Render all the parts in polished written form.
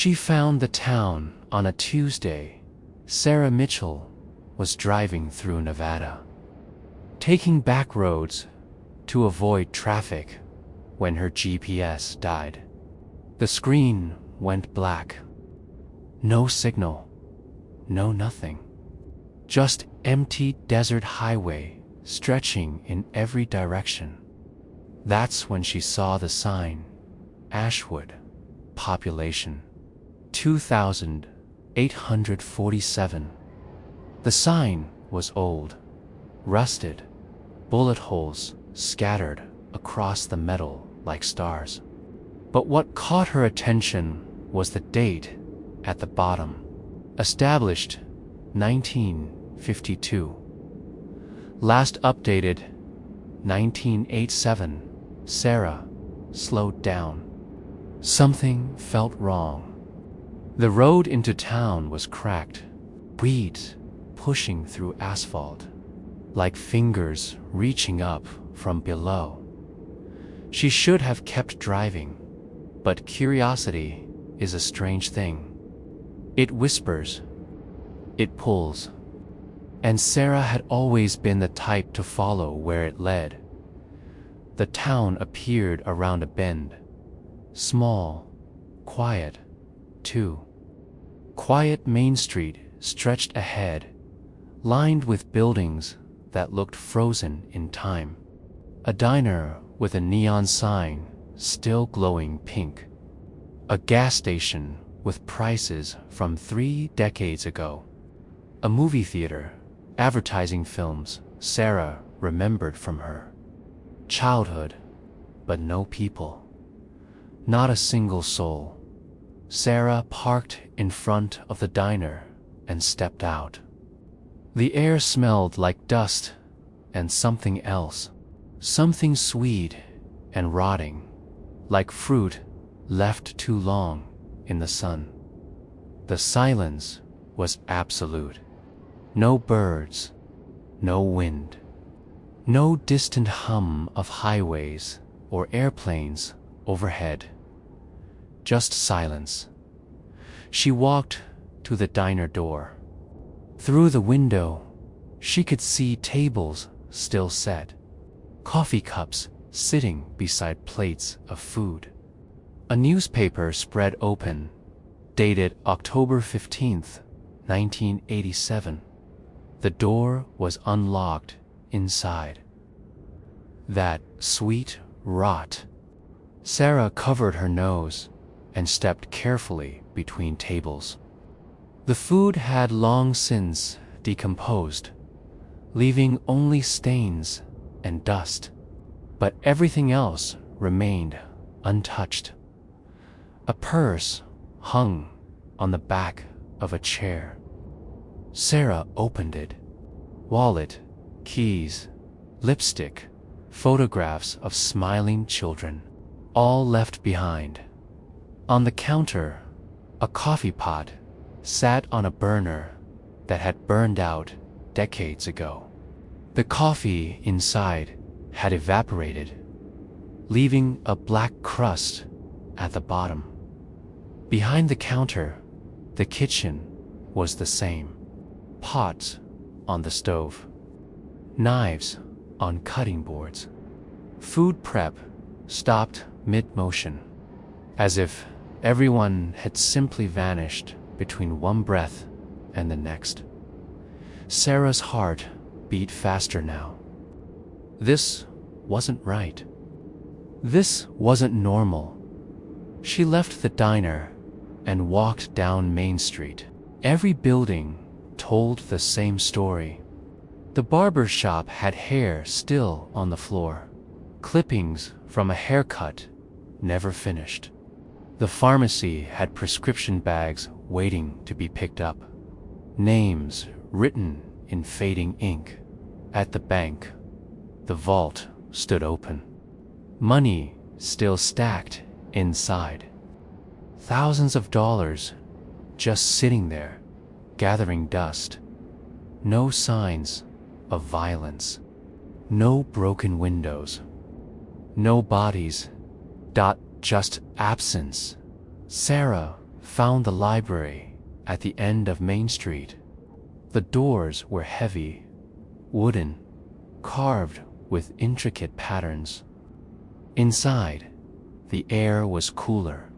She found the town on a Tuesday. Sarah Mitchell was driving through Nevada, taking back roads to avoid traffic when her GPS died. The screen went black. No signal, no nothing. Just empty desert highway stretching in every direction. That's when she saw the sign, Ashwood, population 2,847. The sign was old, rusted, bullet holes scattered across the metal like stars. But what caught her attention was the date at the bottom. Established 1952. Last updated 1987. Sarah slowed down. Something felt wrong. The road into town was cracked, weeds pushing through asphalt, like fingers reaching up from below. She should have kept driving, but curiosity is a strange thing. It whispers, it pulls, and Sarah had always been the type to follow where it led. The town appeared around a bend, small, quiet, too. Quiet Main Street stretched ahead, lined with buildings that looked frozen in time. A diner with a neon sign still glowing pink. A gas station with prices from 3 decades ago. A movie theater advertising films Sarah remembered from her childhood, but no people. Not a single soul. Sarah parked in front of the diner and stepped out. The air smelled like dust and something else. Something sweet and rotting, like fruit left too long in the sun. The silence was absolute. No birds, no wind, no distant hum of highways or airplanes overhead. Just silence. She walked to the diner door. Through the window, she could see tables still set, coffee cups sitting beside plates of food. A newspaper spread open, dated October 15th, 1987. The door was unlocked inside. That sweet rot. Sarah covered her nose and stepped carefully between tables. The food had long since decomposed, leaving only stains and dust, but everything else remained untouched. A purse hung on the back of a chair. Sarah opened it. Wallet, keys, lipstick, photographs of smiling children, all left behind. On the counter, a coffee pot sat on a burner that had burned out decades ago. The coffee inside had evaporated, leaving a black crust at the bottom. Behind the counter, the kitchen was the same. Pots on the stove, knives on cutting boards. Food prep stopped mid-motion, as if everyone had simply vanished between one breath and the next. Sarah's heart beat faster now. This wasn't right. This wasn't normal. She left the diner and walked down Main Street. Every building told the same story. The barber shop had hair still on the floor, clippings from a haircut never finished. The pharmacy had prescription bags waiting to be picked up, names written in fading ink. At the bank, the vault stood open, money still stacked inside. Thousands of dollars just sitting there, gathering dust. No signs of violence. No broken windows. No bodies. Just absence. Sarah found the library at the end of Main Street. The doors were heavy, wooden, carved with intricate patterns. Inside, the air was cooler.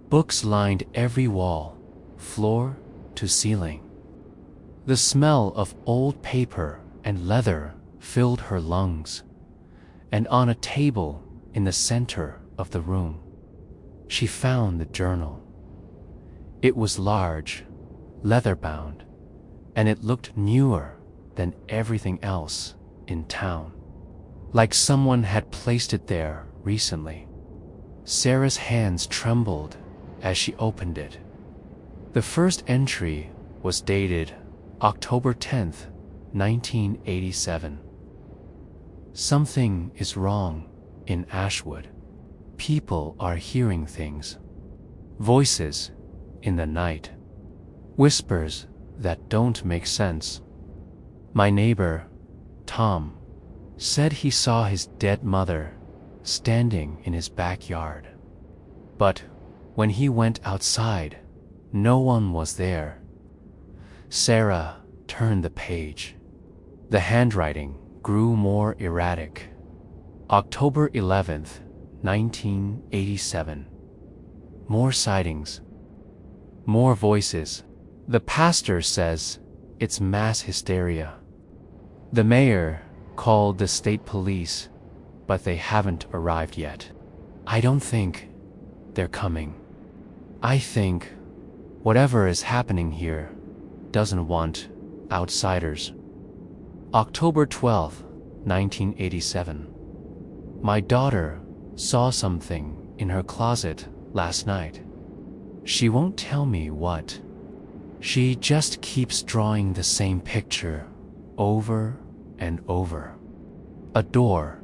Books lined every wall, floor to ceiling. The smell of old paper and leather filled her lungs, and on a table in the center of the room, she found the journal. It was large, leather-bound, and it looked newer than everything else in town, like someone had placed it there recently. Sarah's hands trembled as she opened it. The first entry was dated October 10th, 1987. Something is wrong in Ashwood. People are hearing things. Voices in the night. Whispers that don't make sense. My neighbor, Tom, said he saw his dead mother standing in his backyard. But when he went outside, no one was there. Sarah turned the page. The handwriting grew more erratic. October 11th, 1987. More sightings. More voices. The pastor says it's mass hysteria. The mayor called the state police, but they haven't arrived yet. I don't think they're coming. I think whatever is happening here doesn't want outsiders. October 12th, 1987. My daughter saw something in her closet last night. She won't tell me what. She just keeps drawing the same picture over and over. A door,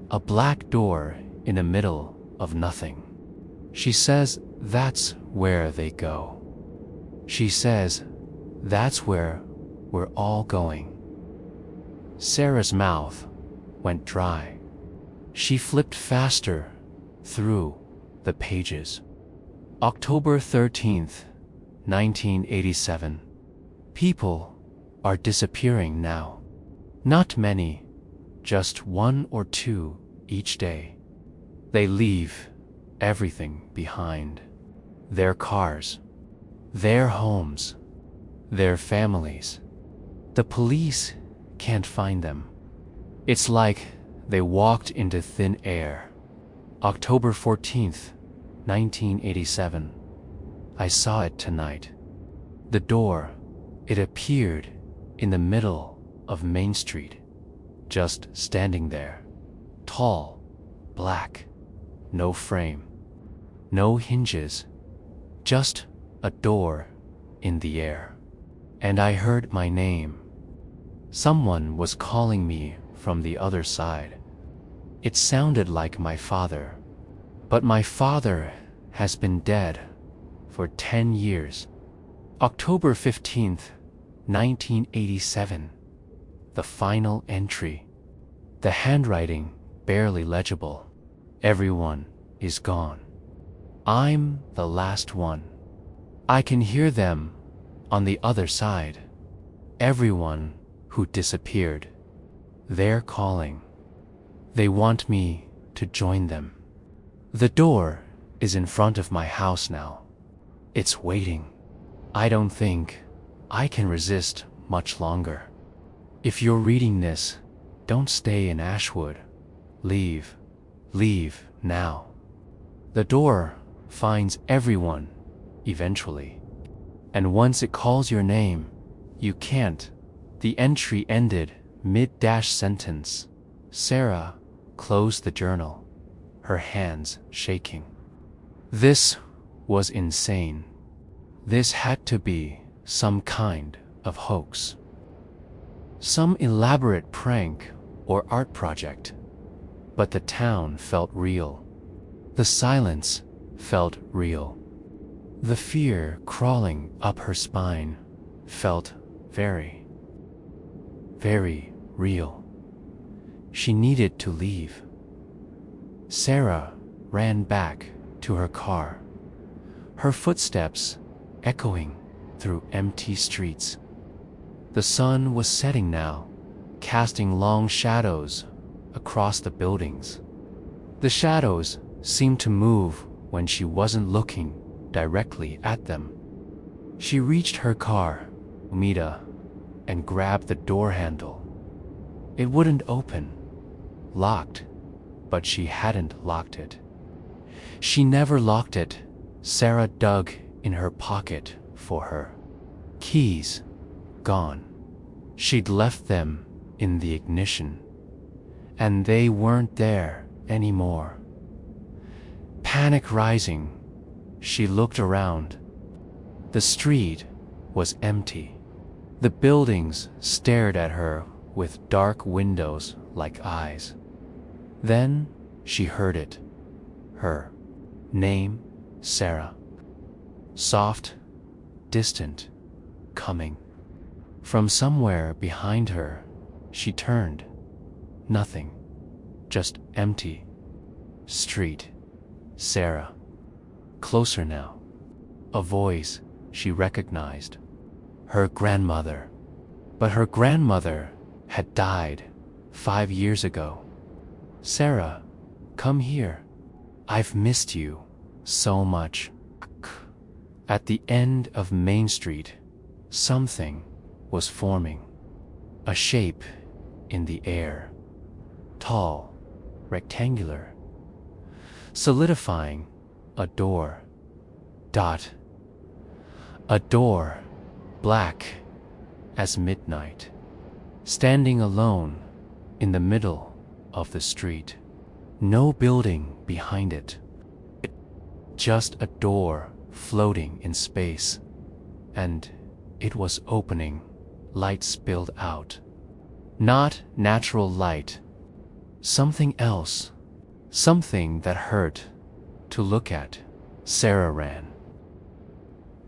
a black door in the middle of nothing. She says that's where they go. She says that's where we're all going. Sarah's mouth went dry. She flipped faster through the pages. October 13th, 1987. People are disappearing now. Not many, just one or two each day. They leave everything behind. Their cars, their homes, their families. The police can't find them. It's like they walked into thin air. October 14th, 1987. I saw it tonight. The door, it appeared in the middle of Main Street, just standing there. Tall, black, no frame, no hinges, just a door in the air. And I heard my name. Someone was calling me from the other side. It sounded like my father, but my father has been dead for 10 years. October 15th, 1987. The final entry. The handwriting barely legible. Everyone is gone. I'm the last one. I can hear them on the other side. Everyone who disappeared. They're calling. They want me to join them. The door is in front of my house now. It's waiting. I don't think I can resist much longer. If you're reading this, don't stay in Ashwood. Leave. Leave now. The door finds everyone eventually. And once it calls your name, you can't. The entry ended mid-sentence. Sarah closed the journal, her hands shaking. This was insane. This had to be some kind of hoax. Some elaborate prank or art project. But the town felt real. The silence felt real. The fear crawling up her spine felt very, very real. She needed to leave. Sarah ran back to her car. her footsteps echoing through empty streets. The sun was setting now, casting long shadows across the buildings. The shadows seemed to move when she wasn't looking directly at them. She reached her car, Umida, and grabbed the door handle. It wouldn't open. Locked, but she hadn't locked it. She never locked it. Sarah dug in her pocket for her keys. Gone. She'd left them in the ignition, and they weren't there anymore. Panic rising, she looked around. The street was empty. The buildings stared at her with dark windows like eyes. Then she heard it. Her name, Sarah. Soft, distant, coming. From somewhere behind her, she turned. Nothing. Just empty. Street. Sarah. Closer now. A voice she recognized. Her grandmother. But her grandmother had died 5 years ago. Sarah, come here. I've missed you so much. At the end of Main Street, something was forming. A shape in the air. Tall, rectangular. Solidifying. A door. Dot. A door, black as midnight. Standing alone in the middle of the street. No building behind it. Just a door floating in space. And it was opening. Light spilled out. Not natural light. Something else. Something that hurt to look at. Sarah ran.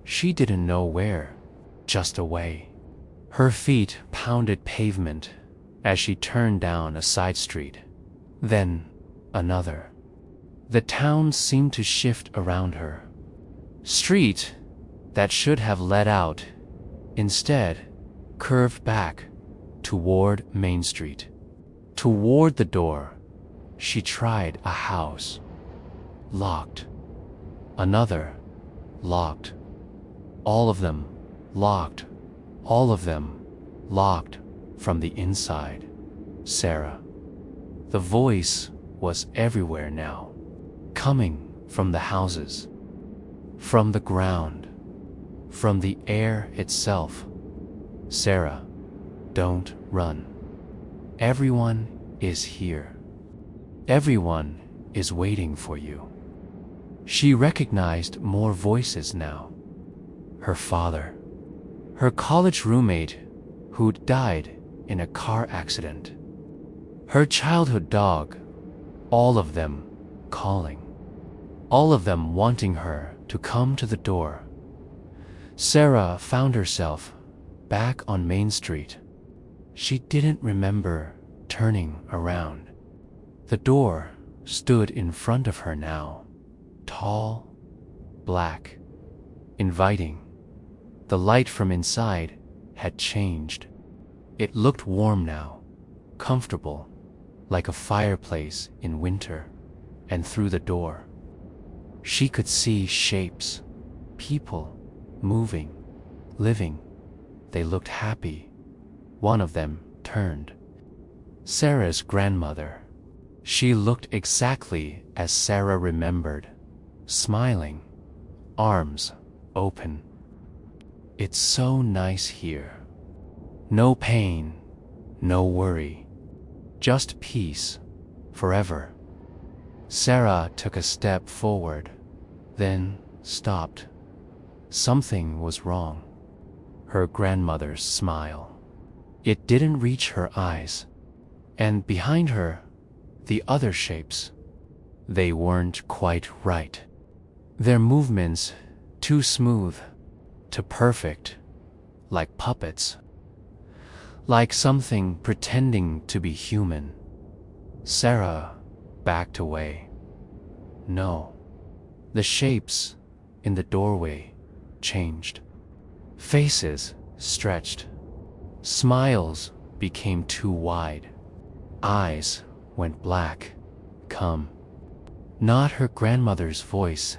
She didn't know where, just away. Her feet pounded pavement as she turned down a side street. Then another. The town seemed to shift around her. Street that should have led out, instead curved back toward Main Street. Toward the door, she tried a house. Locked. Another. Locked. All of them locked. All of them locked from the inside. Sarah. The voice was everywhere now, coming from the houses, from the ground, from the air itself. Sarah, don't run. Everyone is here. Everyone is waiting for you. She recognized more voices now. Her father, her college roommate who'd died in a car accident, her childhood dog, all of them calling, all of them wanting her to come to the door. Sarah found herself back on Main Street. She didn't remember turning around. The door stood in front of her now, tall, black, inviting. The light from inside had changed. It looked warm now, comfortable, like a fireplace in winter. And through the door, she could see shapes, people, moving, living. They looked happy. One of them turned. Sarah's grandmother. She looked exactly as Sarah remembered, smiling, arms open. It's so nice here. No pain, no worry, just peace, forever. Sarah took a step forward, then stopped. Something was wrong. Her grandmother's smile. It didn't reach her eyes. And behind her, the other shapes. They weren't quite right. Their movements too smooth, too perfect, like puppets. Like something pretending to be human. Sarah backed away. No, the shapes in the doorway changed. Faces stretched. Smiles became too wide. Eyes went black. Come. Not her grandmother's voice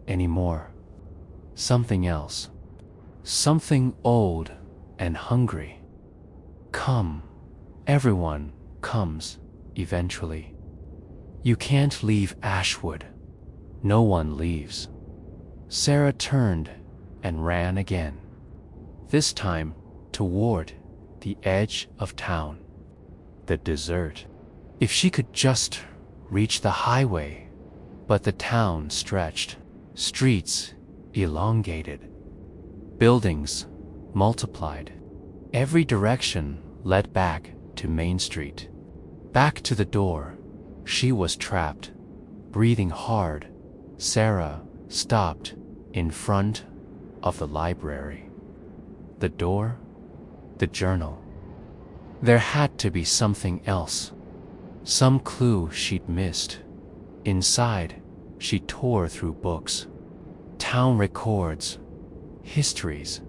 anymore. Something else. Something old and hungry. Come. Everyone comes eventually. You can't leave Ashwood. No one leaves. Sarah turned and ran again. This time toward the edge of town. The desert. If she could just reach the highway, but the town stretched. Streets elongated. Buildings multiplied. Every direction led back to Main Street. Back to the door. She was trapped, breathing hard. Sarah stopped in front of the library. The door, the journal. There had to be something else. Some clue she'd missed. Inside, she tore through books. Town records, histories,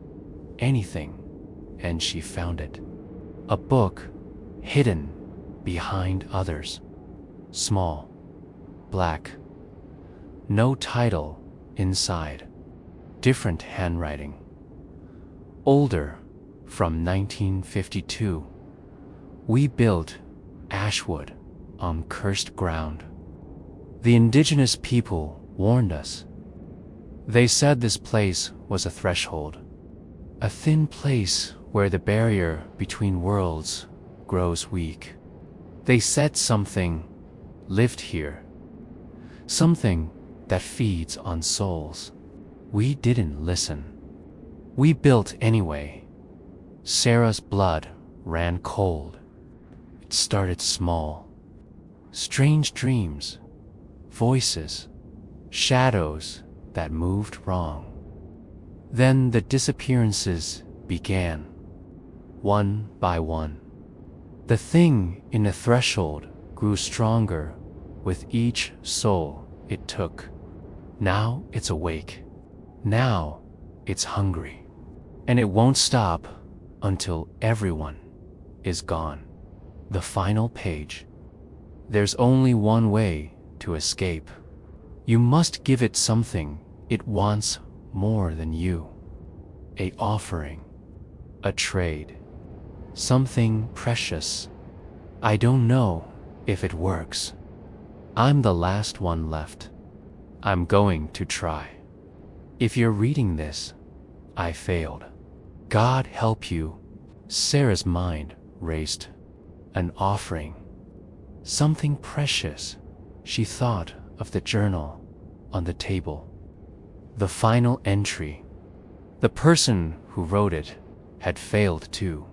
anything, and she found it. A book hidden behind others. Small, black. No title inside. Different handwriting. Older, from 1952. We built Ashwood on cursed ground. The indigenous people warned us. They said this place was a threshold, a thin place where the barrier between worlds grows weak. They said something lived here, something that feeds on souls. We didn't listen. We built anyway. Sarah's blood ran cold. It started small. Strange dreams, voices, shadows that moved wrong. Then the disappearances began, one by one. The thing in the threshold grew stronger with each soul it took. Now it's awake. Now it's hungry. And it won't stop until everyone is gone. The final page. There's only one way to escape. You must give it something it wants more than you. A offering. A trade. Something precious. I don't know if it works. I'm the last one left. I'm going to try. If you're reading this, I failed. God help you. Sarah's mind raced. An offering. Something precious. She thought of the journal on the table. The final entry. The person who wrote it had failed too.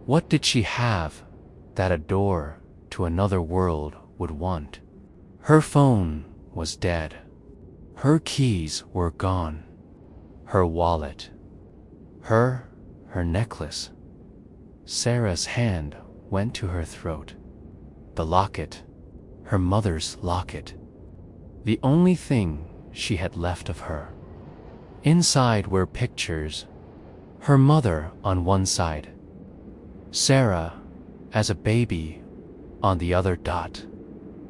What did she have that a door to another world would want? Her phone was dead. Her keys were gone. Her wallet. Her necklace. Sarah's hand went to her throat. The locket. Her mother's locket. The only thing she had left of her. Inside were pictures. Her mother on one side. Sarah, as a baby, on the other dot.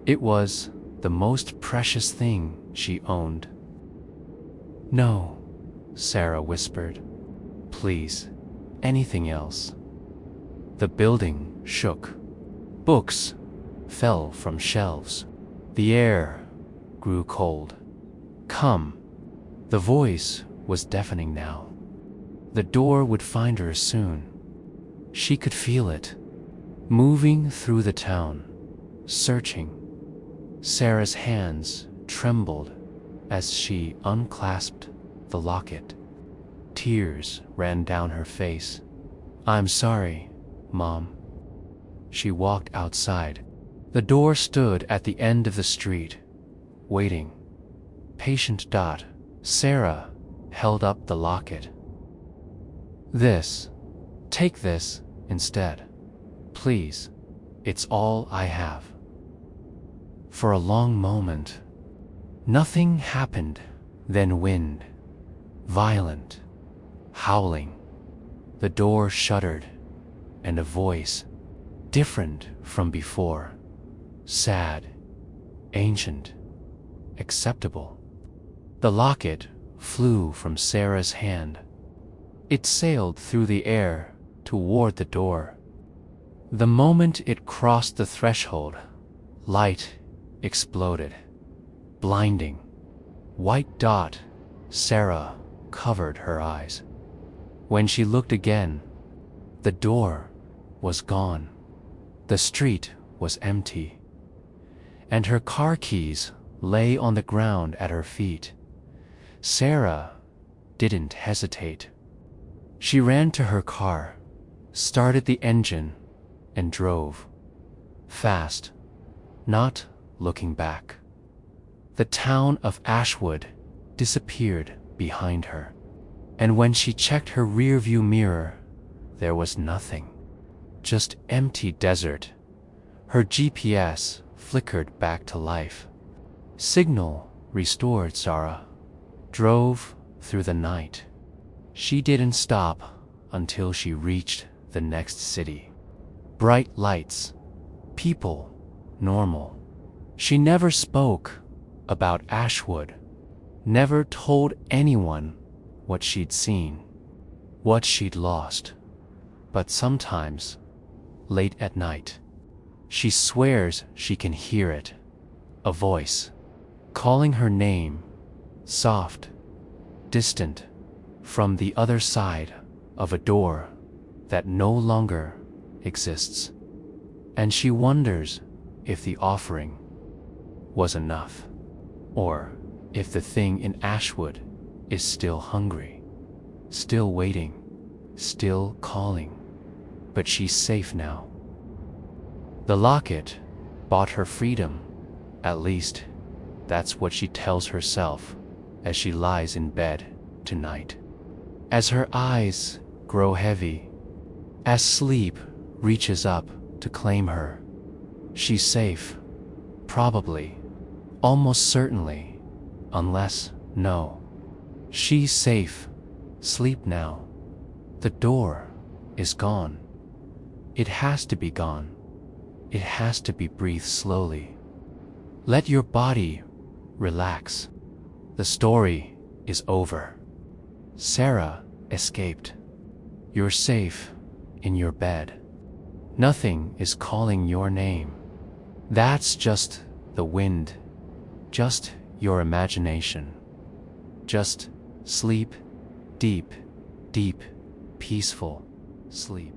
It was the most precious thing she owned. No, Sarah whispered. Please, anything else. The building shook. Books fell from shelves. The air grew cold. Come. The voice was deafening now. The door would find her soon. She could feel it, moving through the town, searching. Sarah's hands trembled as she unclasped the locket. Tears ran down her face. I'm sorry, Mom. She walked outside. The door stood at the end of the street, waiting. Patient Dot. Sarah held up the locket. Take this instead. Please, it's all I have. For a long moment, nothing happened. Then wind, violent, howling. The door shuddered, and a voice, different from before, sad, ancient, acceptable. The locket flew from Sarah's hand. It sailed through the air toward the door. The moment it crossed the threshold, light exploded. Blinding, white dot. Sarah covered her eyes. When she looked again, the door was gone. The street was empty, and her car keys lay on the ground at her feet. Sarah didn't hesitate. She ran to her car, started the engine, and drove. Fast, not looking back. The town of Ashwood disappeared behind her, and when she checked her rearview mirror, there was nothing. Just empty desert. Her GPS flickered back to life. Signal restored. Sarah drove through the night. She didn't stop until she reached the next city. Bright lights, people, normal. She never spoke about Ashwood, never told anyone what she'd seen, what she'd lost. But sometimes, late at night, she swears she can hear it, a voice, calling her name, soft, distant, from the other side of a door that no longer exists. And she wonders if the offering was enough, or if the thing in Ashwood is still hungry, still waiting, still calling. But she's safe now. The locket bought her freedom. At least, that's what she tells herself as she lies in bed tonight. As her eyes grow heavy, as sleep reaches up to claim her, she's safe. Probably, almost certainly, unless, no. She's safe. Sleep now. The door is gone. It has to be gone. It has to be breathed slowly. Let your body relax. The story is over. Sarah escaped. You're safe in your bed. Nothing is calling your name. That's just the wind, just your imagination. Just sleep, deep, deep, peaceful sleep.